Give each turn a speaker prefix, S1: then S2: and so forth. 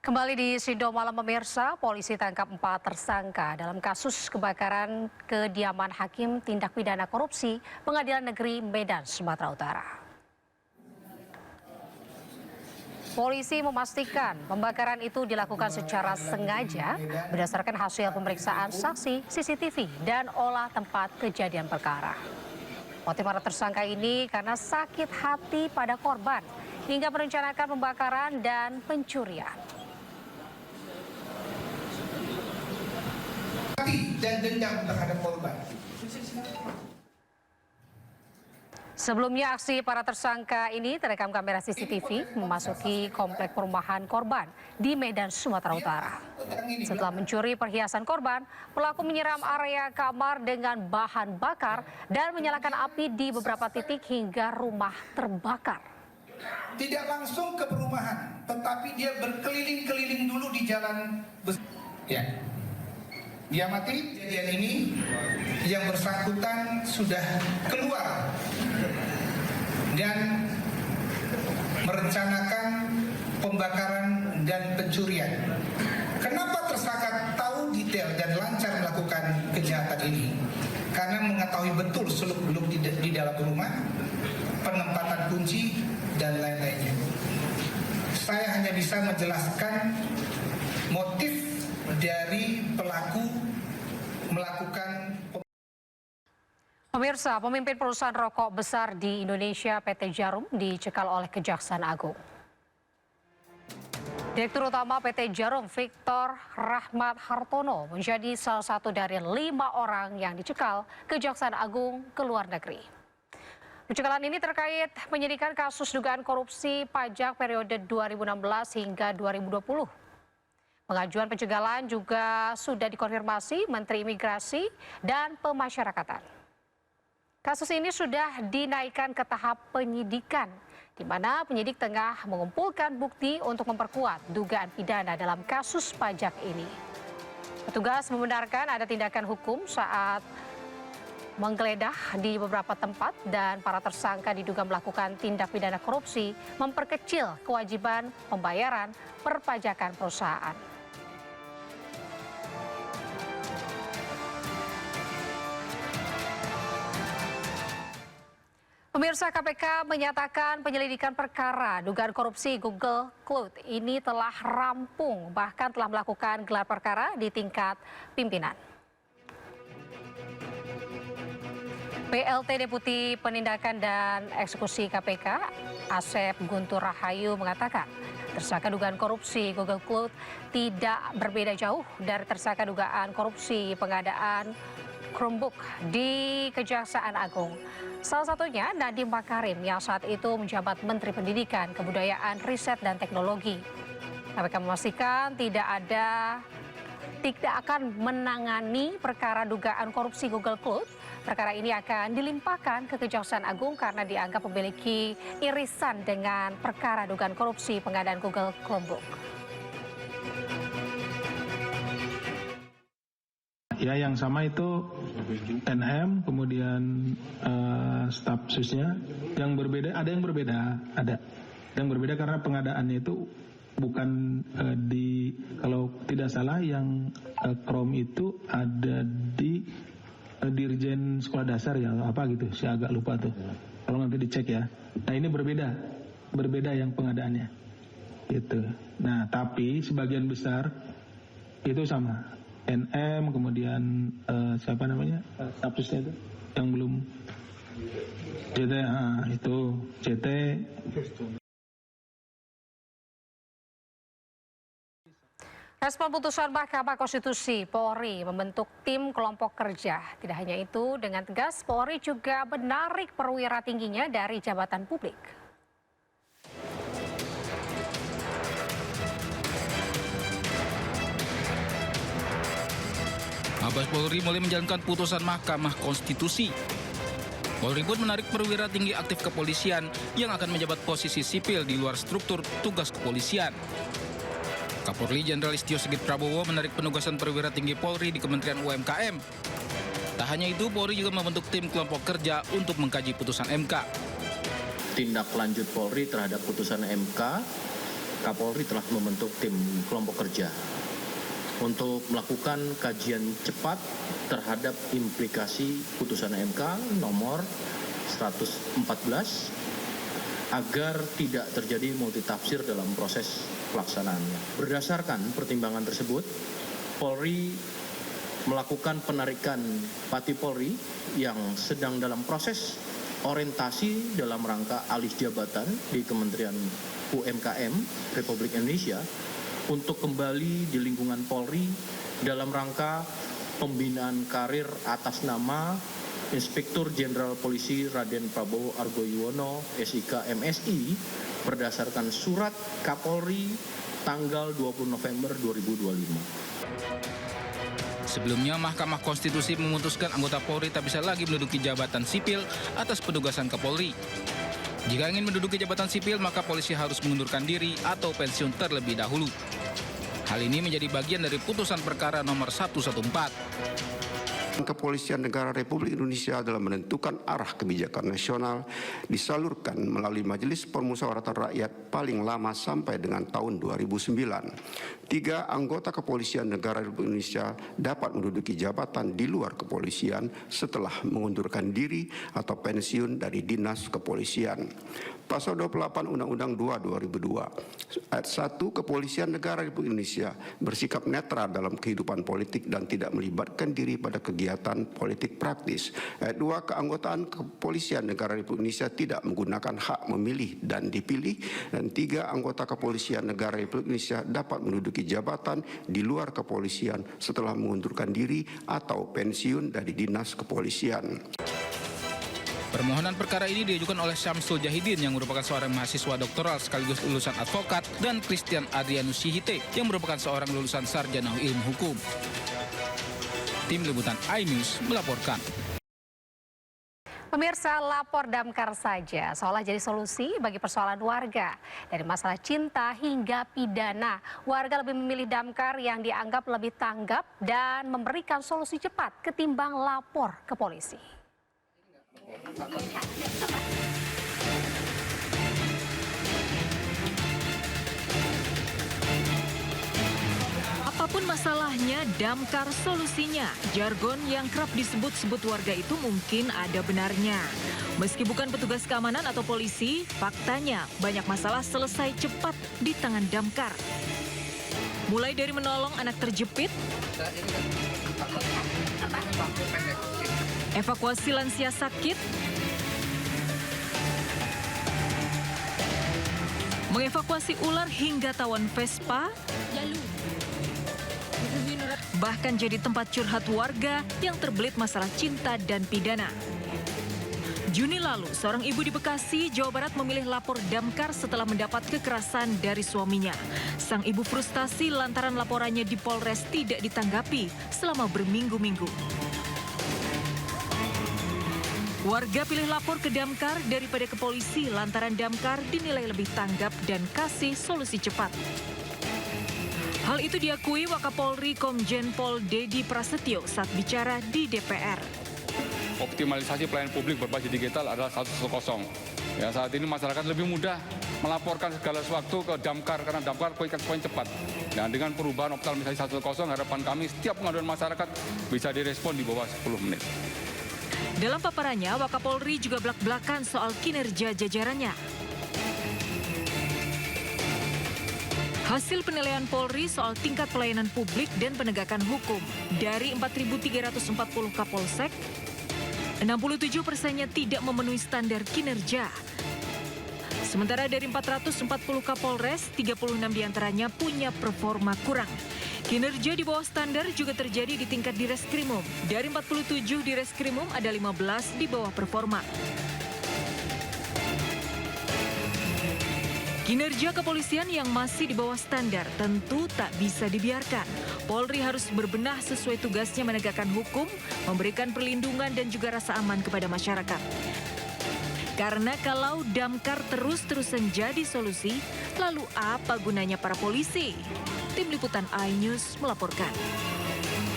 S1: Kembali di Sido Malam pemirsa, polisi tangkap 4 tersangka dalam kasus kebakaran kediaman Hakim Tindak Pidana Korupsi Pengadilan Negeri Medan, Sumatera Utara. Polisi memastikan pembakaran itu dilakukan secara sengaja berdasarkan hasil pemeriksaan saksi, CCTV, dan olah tempat kejadian perkara. Motif para tersangka ini karena sakit hati pada korban hingga merencanakan pembakaran dan pencurian.
S2: Dan dendam terhadap korban.
S1: Sebelumnya aksi para tersangka ini terekam kamera CCTV memasuki komplek perumahan korban di Medan, Sumatera Utara. Setelah mencuri perhiasan korban, pelaku menyiram area kamar dengan bahan bakar dan menyalakan api di beberapa titik hingga rumah terbakar.
S2: Tidak langsung ke perumahan, tetapi dia berkeliling-keliling dulu di jalan. Ya. Dia mati, kejadian ini yang bersangkutan sudah keluar dan merencanakan pembakaran dan pencurian. Kenapa tersangka tahu detail dan lancar melakukan kejahatan ini? Karena mengetahui betul seluk-beluk di dalam rumah, penempatan kunci, dan lain-lainnya. Saya hanya bisa menjelaskan motif dari pelaku melakukan.
S1: Pemirsa, pemimpin perusahaan rokok besar di Indonesia PT Djarum dicekal oleh Kejaksaan Agung. Direktur Utama PT Djarum Victor Rahmat Hartono menjadi salah satu dari 5 orang yang dicekal Kejaksaan Agung ke luar negeri. Pencekalan ini terkait penyidikan kasus dugaan korupsi pajak periode 2016 hingga 2020. Pengajuan pencegahan juga sudah dikonfirmasi Menteri Imigrasi dan Pemasyarakatan. Kasus ini sudah dinaikkan ke tahap penyidikan, di mana penyidik tengah mengumpulkan bukti untuk memperkuat dugaan pidana dalam kasus pajak ini. Petugas membenarkan ada tindakan hukum saat menggeledah di beberapa tempat dan para tersangka diduga melakukan tindak pidana korupsi memperkecil kewajiban pembayaran perpajakan perusahaan. Pemirsa, KPK menyatakan penyelidikan perkara dugaan korupsi Google Cloud ini telah rampung, bahkan telah melakukan gelar perkara di tingkat pimpinan. PLT Deputi Penindakan dan Eksekusi KPK, Asep Guntur Rahayu mengatakan, tersangka dugaan korupsi Google Cloud tidak berbeda jauh dari tersangka dugaan korupsi pengadaan Chromebook di Kejaksaan Agung. Salah satunya Nadiem Makarim yang saat itu menjabat Menteri Pendidikan, Kebudayaan, Riset, dan Teknologi. KPK memastikan tidak akan menangani perkara dugaan korupsi Google Cloud. Perkara ini akan dilimpahkan ke Kejaksaan Agung karena dianggap memiliki irisan dengan perkara dugaan korupsi pengadaan Google Chromebook.
S3: Ya, yang sama itu NM, kemudian staf susnya. Yang berbeda, ada yang berbeda, ada. Yang berbeda karena pengadaannya itu bukan kalau tidak salah yang Chrome itu ada di Dirjen Sekolah Dasar ya, apa gitu, saya agak lupa tuh. Kalau nanti dicek ya. Nah, ini berbeda yang pengadaannya. Gitu. Nah, tapi sebagian besar itu sama. NM, kemudian siapa namanya, statusnya itu yang belum JT, itu JT.
S1: Respon putusan Mahkamah Konstitusi, Polri membentuk tim kelompok kerja. Tidak hanya itu, dengan tegas Polri juga menarik perwira tingginya dari jabatan publik.
S4: Mabes Polri mulai menjalankan putusan Mahkamah Konstitusi. Polri pun menarik perwira tinggi aktif kepolisian yang akan menjabat posisi sipil di luar struktur tugas kepolisian. Kapolri Jenderal Listio Sigit Prabowo menarik penugasan perwira tinggi Polri di Kementerian UMKM. Tak hanya itu, Polri juga membentuk tim kelompok kerja untuk mengkaji putusan MK.
S5: Tindak lanjut Polri terhadap putusan MK Kapolri telah membentuk tim kelompok kerja untuk melakukan kajian cepat terhadap implikasi putusan MK nomor 114 agar tidak terjadi multitafsir dalam proses pelaksanaannya. Berdasarkan pertimbangan tersebut, Polri melakukan penarikan Pati Polri yang sedang dalam proses orientasi dalam rangka alih jabatan di Kementerian UMKM Republik Indonesia untuk kembali di lingkungan Polri dalam rangka pembinaan karir atas nama Inspektur Jenderal Polisi Raden Prabowo Argoyuwono SIK MSI berdasarkan surat Kapolri tanggal 20 November 2025.
S4: Sebelumnya, Mahkamah Konstitusi memutuskan anggota Polri tak bisa lagi menduduki jabatan sipil atas penugasan Kapolri. Jika ingin menduduki jabatan sipil, maka polisi harus mengundurkan diri atau pensiun terlebih dahulu. Hal ini menjadi bagian dari putusan perkara nomor 114.
S6: Kepolisian Negara Republik Indonesia dalam menentukan arah kebijakan nasional disalurkan melalui Majelis Permusyawaratan Rakyat paling lama sampai dengan tahun 2009. 3 anggota Kepolisian Negara Republik Indonesia dapat menduduki jabatan di luar kepolisian setelah mengundurkan diri atau pensiun dari Dinas Kepolisian. Pasal 28 Undang-Undang 2 2002. Ayat 1, Kepolisian Negara Republik Indonesia bersikap netral dalam kehidupan politik dan tidak melibatkan diri pada kegiatan politik praktis. Ayat 2, keanggotaan Kepolisian Negara Republik Indonesia tidak menggunakan hak memilih dan dipilih. Dan 3, anggota Kepolisian Negara Republik Indonesia dapat menduduki jabatan di luar kepolisian setelah mengundurkan diri atau pensiun dari Dinas Kepolisian.
S4: Permohonan perkara ini diajukan oleh Syamsul Jahidin yang merupakan seorang mahasiswa doktoral sekaligus lulusan advokat dan Christian Adrianus Sihite yang merupakan seorang lulusan sarjana ilmu hukum. Tim Liputan iNews melaporkan.
S1: Pemirsa, lapor damkar saja seolah jadi solusi bagi persoalan warga. Dari masalah cinta hingga pidana, warga lebih memilih damkar yang dianggap lebih tanggap dan memberikan solusi cepat ketimbang lapor ke polisi.
S7: Apapun masalahnya, damkar solusinya. Jargon yang kerap disebut-sebut warga itu mungkin ada benarnya. Meski bukan petugas keamanan atau polisi, faktanya banyak masalah selesai cepat di tangan damkar. Mulai dari menolong anak terjepit, evakuasi lansia sakit, mengevakuasi ular hingga tawon Vespa, bahkan jadi tempat curhat warga yang terbelit masalah cinta dan pidana. Juni lalu, seorang ibu di Bekasi, Jawa Barat memilih lapor damkar setelah mendapat kekerasan dari suaminya. Sang ibu frustasi lantaran laporannya di Polres tidak ditanggapi selama berminggu-minggu. Warga pilih lapor ke damkar daripada ke polisi lantaran damkar dinilai lebih tanggap dan kasih solusi cepat. Hal itu diakui Wakapolri Komjen Pol Dedi Prasetyo saat bicara di DPR.
S8: Optimalisasi pelayanan publik berbasis digital adalah 110. Ya, saat ini masyarakat lebih mudah melaporkan segala sesuatu ke damkar karena damkar quick response cepat. Dan dengan perubahan optimalisasi 110, harapan kami setiap pengaduan masyarakat bisa direspon di bawah 10 menit.
S7: Dalam paparannya, Wakapolri juga belak-belakan soal kinerja jajarannya. Hasil penilaian Polri soal tingkat pelayanan publik dan penegakan hukum dari 4.340 Kapolsek, 67%-nya tidak memenuhi standar kinerja. Sementara dari 440 Kapolres, 36 diantaranya punya performa kurang. Kinerja di bawah standar juga terjadi di tingkat Direskrimum. Dari 47 Direskrimum, ada 15 di bawah performa. Kinerja kepolisian yang masih di bawah standar tentu tak bisa dibiarkan. Polri harus berbenah sesuai tugasnya menegakkan hukum, memberikan perlindungan dan juga rasa aman kepada masyarakat. Karena kalau damkar terus-terusan jadi solusi, lalu apa gunanya para polisi? Tim Liputan iNews melaporkan.